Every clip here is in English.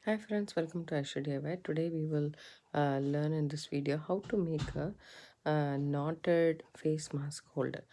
Hi friends, welcome to Aishudiy. Today we will learn in this video how to make a knotted face mask holder.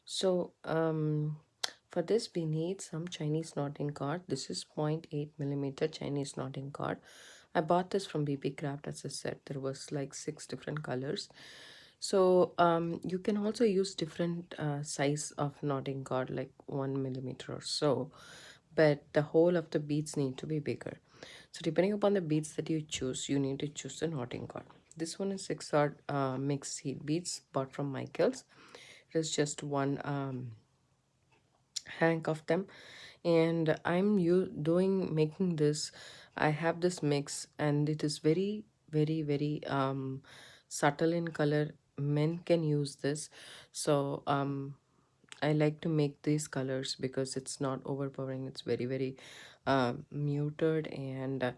So for this we need some Chinese knotting cord. This is 0.8 millimeter Chinese knotting cord. I bought this from BB Craft. As I said, there was like 6 different colors. So you can also use different size of knotting cord, like 1 millimeter or so, but the whole of the beads need to be bigger. So depending upon the beads that you choose, you need to choose the knotting cord. This one is 6 odd mixed seed beads bought from Michael's. It is just one hank of them, and I'm you doing making this. I have this mix, and it is very subtle in color. Men can use this, so I like to make these colors because it's not overpowering. It's very muted, and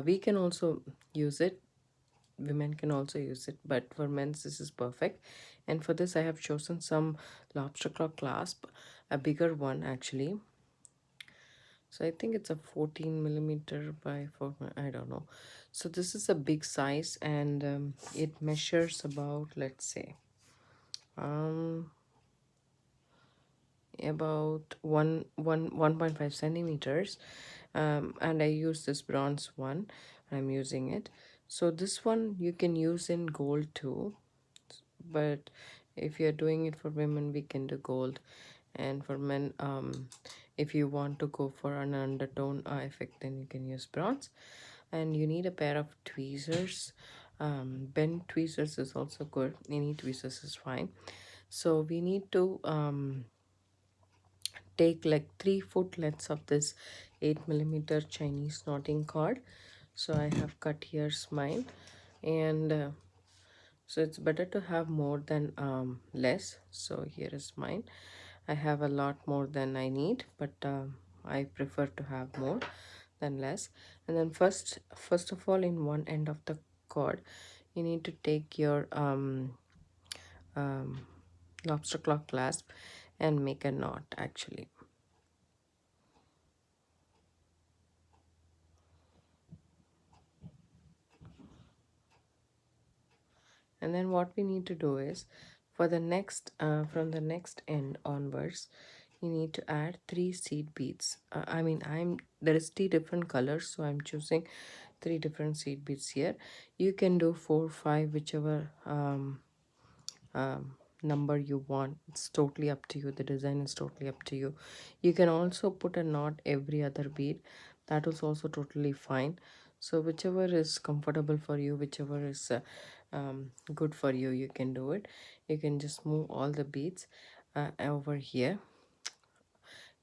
we can also use it. Women can also use it, but for men's this is perfect. And for this I have chosen some lobster claw clasp, a bigger one actually. So I think it's a 14 millimeter by 4, I don't know. So this is a big size, and it measures about, let's say, um about 1.5 centimeters. And I use this bronze one. I'm using it. So this one you can use in gold too, but if you're doing it for women, we can do gold. And for men, if you want to go for an undertone effect, then you can use bronze. And you need a pair of tweezers. Bent tweezers is also good. Any tweezers is fine. So we need to take like 3 foot lengths of this 8 millimeter Chinese knotting cord. So I have cut here's mine, and so it's better to have more than less. So here is mine. I have a lot more than I need, but I prefer to have more than less. And then first of all, in one end of the cord, you need to take your um, lobster claw clasp and make a knot actually. And then what we need to do is, for the next from the next end onwards, you need to add 3 seed beads. I'm there is 3 different colors, so I'm choosing 3 different seed beads here. You can do 4 5, whichever number you want. It's totally up to you. The design is totally up to you. You can also put a knot every other bead. That is also totally fine. So whichever is comfortable for you, whichever is good for you, you can do it. You can just move all the beads over here,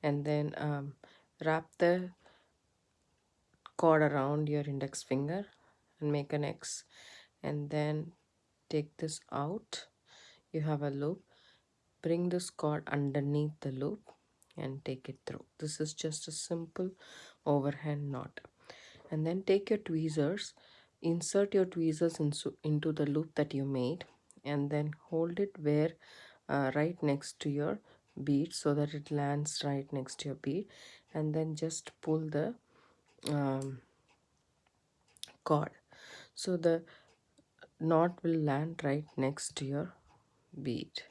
and then wrap the cord around your index finger and make an X, and then take this out. You have a loop. Bring this cord underneath the loop and take it through. This is just a simple overhand knot. And then take your tweezers, insert your tweezers into the loop that you made, and then hold it where right next to your bead, so that it lands right next to your bead, and then just pull the um, cord, so the knot will land right next to your bead.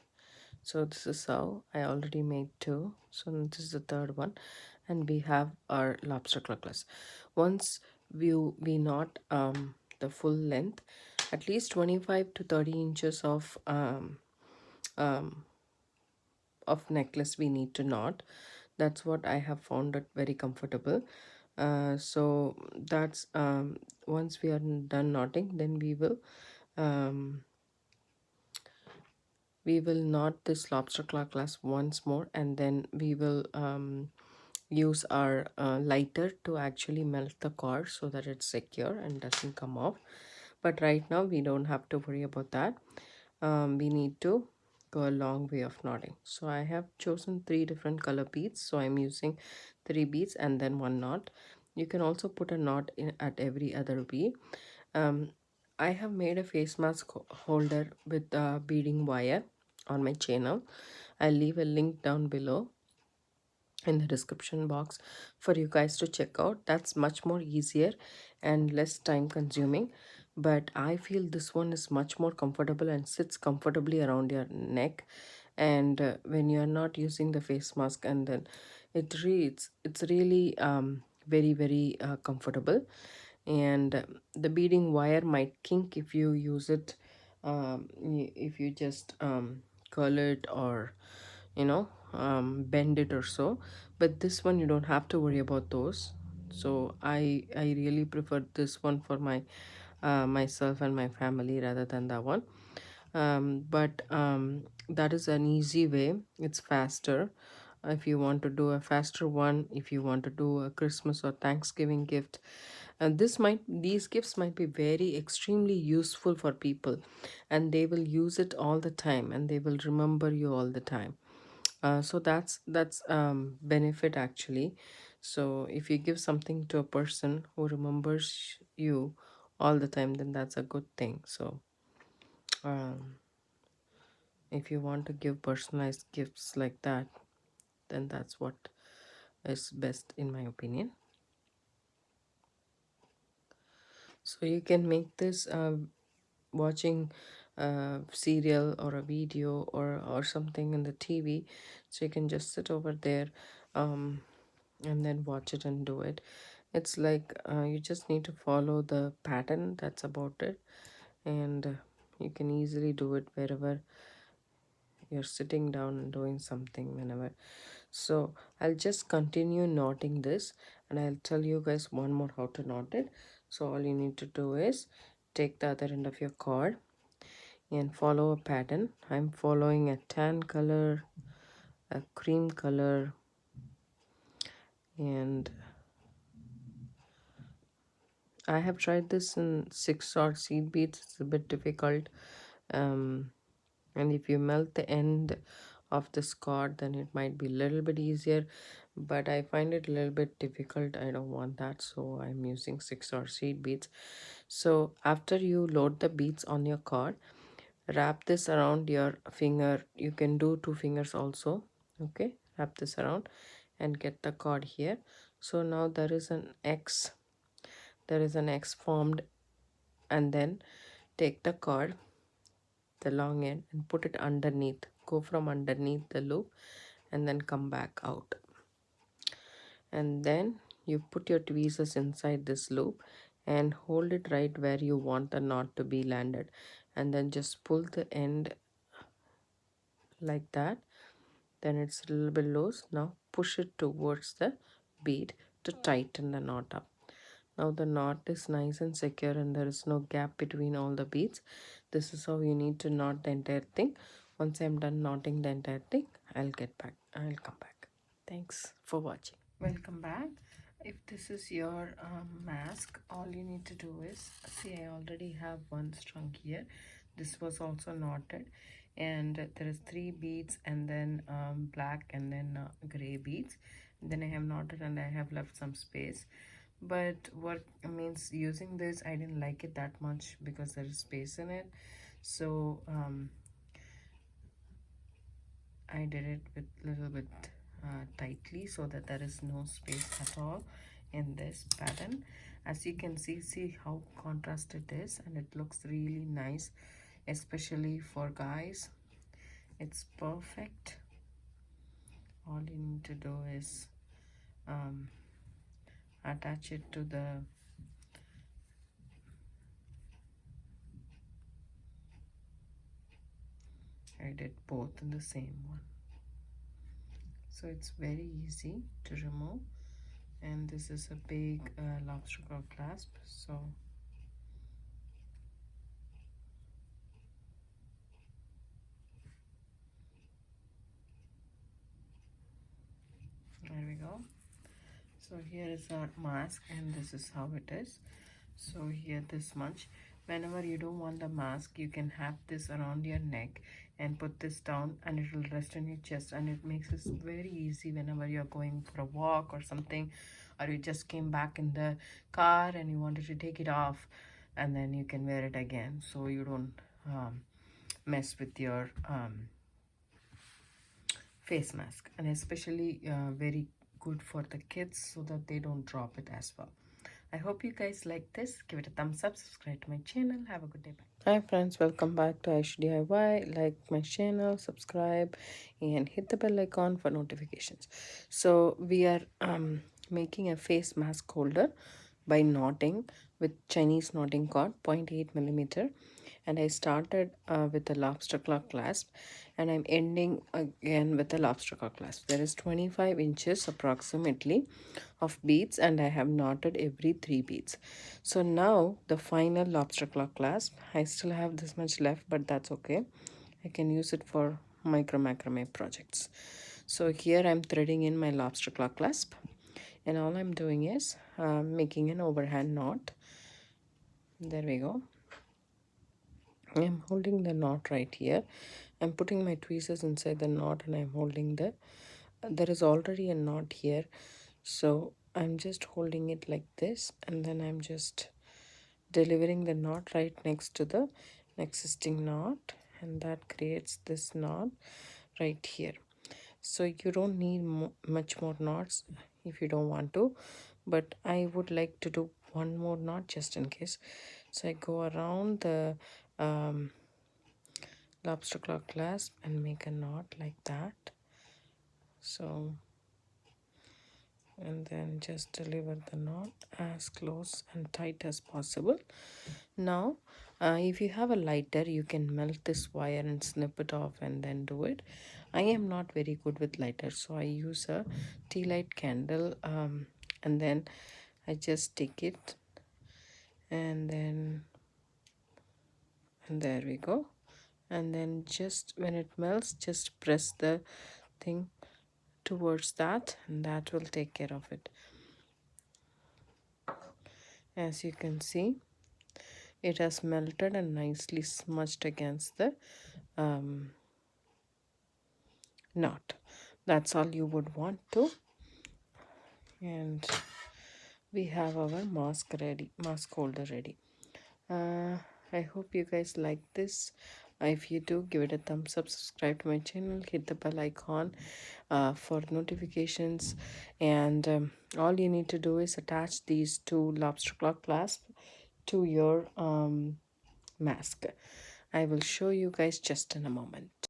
So this is how I already made 2. So this is the third one, and we have our lobster claw clasp. Once we knot the full length, at least 25 to 30 inches um, of necklace we need to knot. That's what I have found it very comfortable. So that's once we are done knotting, then um, we will knot this lobster claw clasp once more, and then we will use our lighter to actually melt the cord so that it's secure and doesn't come off. But right now we don't have to worry about that. We need to go a long way of knotting. So I have chosen 3 different color beads, so I'm using 3 beads and then 1 knot. You can also put a knot in at every other bead. um, I have made a face mask holder with beading wire on my channel. I'll leave a link down below, in the description box for you guys to check out. That's much more easier and less time consuming, but I feel this one is much more comfortable and sits comfortably around your neck. And when you're not using the face mask, and then it's really very comfortable. And the beading wire might kink if you use it, if you just curl it, or bend it or so. But this one you don't have to worry about those. So I really prefer this one for myself and my family rather than that one. But that is an easy way. It's faster. If you want to do a faster one, if you want to do a Christmas or Thanksgiving gift, and these gifts might be very extremely useful for people, and they will use it all the time, and they will remember you all the time. So that's benefit actually. So if you give something to a person who remembers you all the time, then that's a good thing. So um, if you want to give personalized gifts like that, then that's what is best in my opinion. So you can make this watching a serial or a video or something in the TV. So you can just sit over there, um, and then watch it and do it. It's like you just need to follow the pattern. That's about it. And you can easily do it wherever you're sitting down and doing something, whenever. So I'll just continue knotting this, and I'll tell you guys one more how to knot it. So all you need to do is take the other end of your cord and follow a pattern. I'm following a tan color, a cream color, and I have tried this in 6 or seed beads. It's a bit difficult. Um, and if you melt the end of this cord, then it might be a little bit easier, but I find it a little bit difficult. I don't want that, so I'm using 6 or seed beads. So after you load the beads on your cord, wrap this around your finger. You can do 2 fingers also. Okay, wrap this around and get the cord here. So now there is an X formed, and then take the cord, the long end, and put it underneath. Go from underneath the loop and then come back out. And then you put your tweezers inside this loop and hold it right where you want the knot to be landed, and then just pull the end like that. Then it's a little bit loose. Now push it towards the bead to tighten the knot up. Now the knot is nice and secure, and there is no gap between all the beads. This is how you need to knot the entire thing. Once I'm done knotting the entire thing, I'll come back. Thanks for watching. Welcome back. If this is your mask, all you need to do is, see, I already have one strung here. This was also knotted, and there is 3 beads, and then black, and then gray beads. Then I have knotted, and I have left some space. But what means, using this, I didn't like it that much because there is space in it. So I did it with a little bit tightly, so that there is no space at all in this pattern. As you can see how contrast it is, and it looks really nice, especially for guys. It's perfect. All you need to do is attach it to the I did both in the same one, so it's very easy to remove. And this is a big lobster claw clasp, so there we go. So here is our mask, and this is how it is. So here, this much. Whenever you don't want the mask, you can have this around your neck and put this down, and it will rest on your chest, and it makes it very easy whenever you're going for a walk or something, or you just came back in the car and you wanted to take it off, and then you can wear it again, so you don't mess with your face mask. And especially very good for the kids so that they don't drop it as well. I hope you guys like this. Give it a thumbs up, subscribe to my channel. Have a good day. Bye. Hi friends, welcome back to Aishudiy. Like my channel, subscribe, and hit the bell icon for notifications. So we are making a face mask holder by knotting with Chinese knotting cord 0.8 millimeter, and I started with a lobster claw clasp, and I'm ending again with a lobster claw clasp. There is 25 inches approximately of beads, and I have knotted every 3 beads. So now the final lobster claw clasp, I still have this much left, but that's okay. I can use it for micro macrame projects. So here I'm threading in my lobster claw clasp, and all I'm doing is making an overhand knot. There we go. I'm holding the knot right here. I'm putting my tweezers inside the knot, and I'm holding there is already a knot here, so I'm just holding it like this, and then I'm just delivering the knot right next to the existing knot, and that creates this knot right here. So you don't need much more knots if you don't want to, but I would like to do one more knot just in case. So I go around the lobster claw clasp and make a knot like that. So, and then just deliver the knot as close and tight as possible. Now if you have a lighter, you can melt this wire and snip it off and then do it. I am not very good with lighter, so I use a tea light candle, and then I just take it, and then, and there we go. And then just when it melts, just press the thing towards that, and that will take care of it. As you can see, it has melted and nicely smudged against the knot. That's all you would want to. And we have our mask holder ready. I hope you guys like this. If you do, give it a thumbs up, subscribe to my channel, hit the bell icon for notifications, and all you need to do is attach these two lobster claw clasps to your mask. I will show you guys just in a moment.